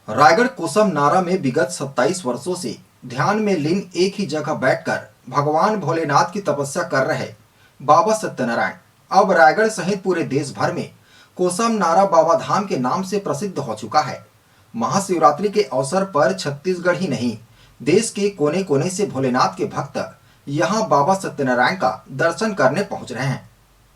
रायगढ़ कोसम नारा में विगत 27 वर्षों से ध्यान में लीन एक ही जगह बैठकर भगवान भोलेनाथ की तपस्या कर रहे बाबा सत्यनारायण अब रायगढ़ सहित पूरे देश भर में कोसम नारा बाबा धाम के नाम से प्रसिद्ध हो चुका है। महाशिवरात्रि के अवसर पर छत्तीसगढ़ ही नहीं, देश के कोने कोने से भोलेनाथ के भक्त यहां बाबा सत्यनारायण का दर्शन करने पहुंच रहे हैं।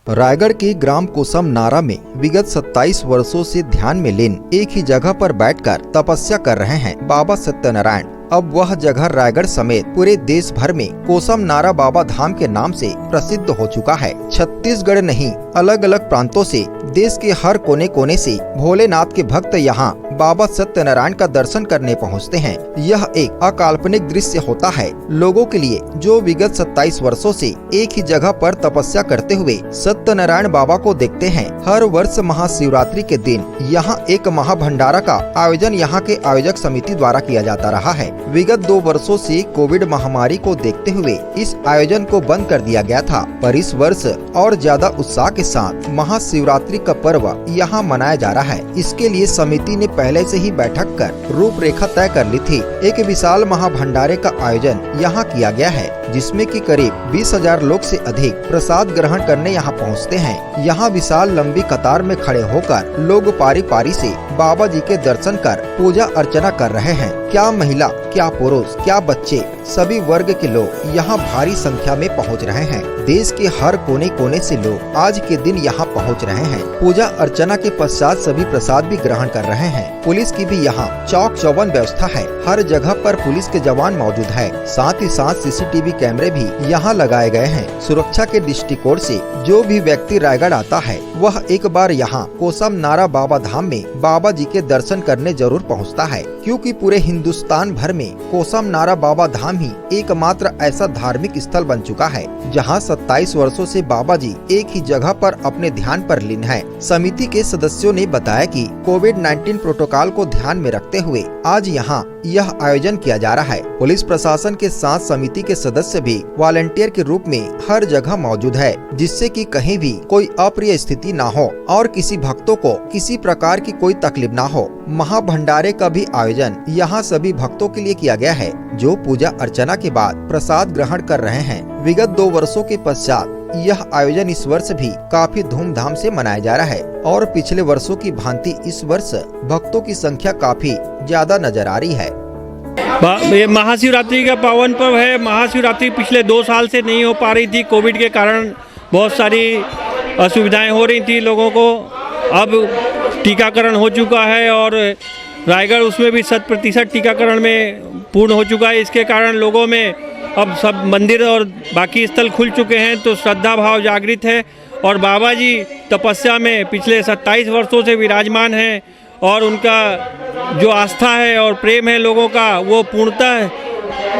रायगढ़ के ग्राम कोसम नारा में विगत 27 वर्षों से ध्यान में लीन एक ही जगह पर बैठकर तपस्या कर रहे हैं बाबा सत्यनारायण। अब वह जगह रायगढ़ समेत पूरे देश भर में कोसम नारा बाबा धाम के नाम से प्रसिद्ध हो चुका है। छत्तीसगढ़ नहीं, अलग अलग प्रांतों से देश के हर कोने कोने से भोलेनाथ के भक्त यहाँ बाबा सत्यनारायण का दर्शन करने पहुँचते हैं। यह एक अकाल्पनिक दृश्य होता है लोगों के लिए जो विगत 27 वर्षों से एक ही जगह पर तपस्या करते हुए सत्यनारायण बाबा को देखते हैं। हर वर्ष महाशिवरात्रि के दिन यहाँ एक महाभंडारा का आयोजन यहाँ के आयोजक समिति द्वारा किया जाता रहा है। विगत 2 वर्षों से कोविड महामारी को देखते हुए इस आयोजन को बंद कर दिया गया था, पर इस वर्ष और ज्यादा उत्साह के साथ महाशिवरात्रि का पर्व यहाँ मनाया जा रहा है। इसके लिए समिति ने पहले से ही बैठक कर रूपरेखा तय कर ली थी। एक विशाल महाभंडारे का आयोजन यहाँ किया गया है, जिसमें कि करीब 20,000 लोग से अधिक प्रसाद ग्रहण करने यहाँ पहुँचते हैं। यहाँ विशाल लंबी कतार में खड़े होकर लोग पारी पारी से बाबा जी के दर्शन कर पूजा अर्चना कर रहे हैं। क्या महिला, क्या पुरुष, क्या बच्चे, सभी वर्ग के लोग यहाँ भारी संख्या में पहुँच रहे हैं। देश के हर कोने कोने से लोग आज के दिन यहाँ पहुँच रहे हैं। पूजा अर्चना के पश्चात सभी प्रसाद भी ग्रहण कर रहे हैं। पुलिस की भी यहाँ चौक चौबंद व्यवस्था है। हर जगह पर पुलिस के जवान मौजूद है। साथ ही साथ सीसीटीवी कैमरे भी यहाँ लगाए गए हैं। सुरक्षा के दृष्टिकोण से जो भी व्यक्ति रायगढ़ आता है वह एक बार यहाँ कोसम नारा बाबा धाम में बाबा जी के दर्शन करने जरूर पहुँचता है, क्योंकि पूरे हिंदुस्तान भर में कोसम नारा बाबा धाम ही एकमात्र ऐसा धार्मिक स्थल बन चुका है जहां 27 वर्षों से बाबा जी एक ही जगह पर अपने ध्यान पर लीन है। समिति के सदस्यों ने बताया कि कोविड-19 प्रोटोकॉल को ध्यान में रखते हुए आज यहां यह आयोजन किया जा रहा है। पुलिस प्रशासन के साथ समिति के सदस्य भी वॉलंटियर के रूप में हर जगह मौजूद है, जिससे कि कहीं भी कोई अप्रिय स्थिति ना हो और किसी भक्तों को किसी प्रकार की कोई तकलीफ ना हो। महाभंडारे का भी आयोजन यहाँ सभी भक्तों के लिए किया गया है, जो पूजा अर्चना के बाद प्रसाद ग्रहण कर रहे हैं। विगत 2 वर्षों के पश्चात यह आयोजन इस वर्ष भी काफी धूमधाम से मनाया जा रहा है और पिछले वर्षों की भांति इस वर्ष भक्तों की संख्या काफी ज्यादा नजर आ रही है। ये महाशिवरात्रि का पावन पर्व है। महाशिवरात्रि पिछले 2 साल से नहीं हो पा रही थी। कोविड के कारण बहुत सारी असुविधाएं हो रही थी लोगों को। अब टीकाकरण हो चुका है और रायगढ़ उसमें भी 100% टीकाकरण में पूर्ण हो चुका है। इसके कारण लोगों में अब सब मंदिर और बाकी स्थल खुल चुके हैं, तो श्रद्धा भाव जागृत है और बाबा जी तपस्या में पिछले 27 वर्षों से विराजमान हैं और उनका जो आस्था है और प्रेम है लोगों का, वो पूर्णतः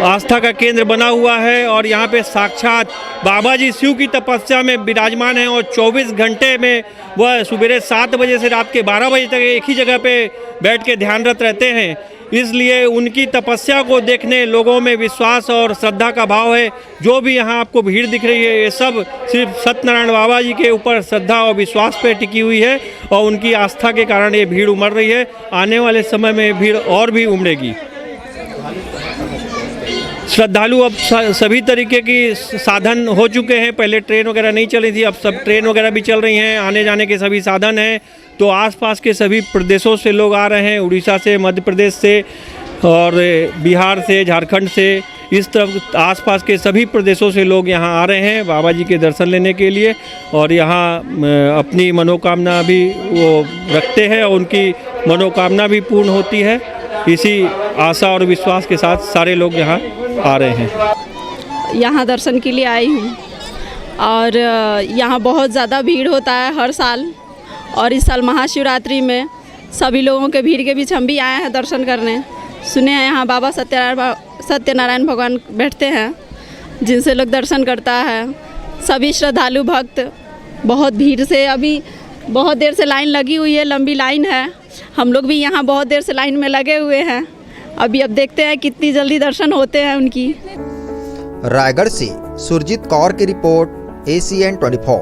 आस्था का केंद्र बना हुआ है। और यहाँ पे साक्षात बाबा जी शिव की तपस्या में विराजमान हैं और 24 घंटे में वह सुबह 7 बजे से रात के 12 बजे तक एक ही जगह पे बैठ के ध्यानरत रहते हैं। इसलिए उनकी तपस्या को देखने लोगों में विश्वास और श्रद्धा का भाव है। जो भी यहाँ आपको भीड़ दिख रही है, ये सब सिर्फ सत्यनारायण बाबा जी के ऊपर श्रद्धा और विश्वास पे टिकी हुई है और उनकी आस्था के कारण ये भीड़ उमड़ रही है। आने वाले समय में भीड़ और भी उमड़ेगी। श्रद्धालु अब सभी तरीके की साधन हो चुके हैं। पहले ट्रेन वगैरह नहीं चली थी, अब सब ट्रेन वगैरह भी चल रही हैं। आने जाने के सभी साधन हैं, तो आसपास के सभी प्रदेशों से लोग आ रहे हैं। उड़ीसा से, मध्य प्रदेश से और बिहार से, झारखंड से, इस तरफ आसपास के सभी प्रदेशों से लोग यहाँ आ रहे हैं बाबा जी के दर्शन लेने के लिए और यहाँ अपनी मनोकामना भी वो रखते हैं और उनकी मनोकामना भी पूर्ण होती है। इसी आशा और विश्वास के साथ सारे लोग यहाँ आ रहे हैं। यहाँ दर्शन के लिए आई हूँ और यहाँ बहुत ज़्यादा भीड़ होता है हर साल, और इस साल महाशिवरात्रि में सभी लोगों के भीड़ के बीच हम भी आए हैं दर्शन करने। सुने हैं यहाँ बाबा सत्यनारायण भगवान बैठते हैं, जिनसे लोग दर्शन करता है। सभी श्रद्धालु भक्त बहुत भीड़ से, अभी बहुत देर से लाइन लगी हुई है, लंबी लाइन है। हम लोग भी यहाँ बहुत देर से लाइन में लगे हुए हैं। अब देखते हैं कितनी जल्दी दर्शन होते हैं उनकी। रायगढ़ से सुरजीत कौर की रिपोर्ट, ACN 24।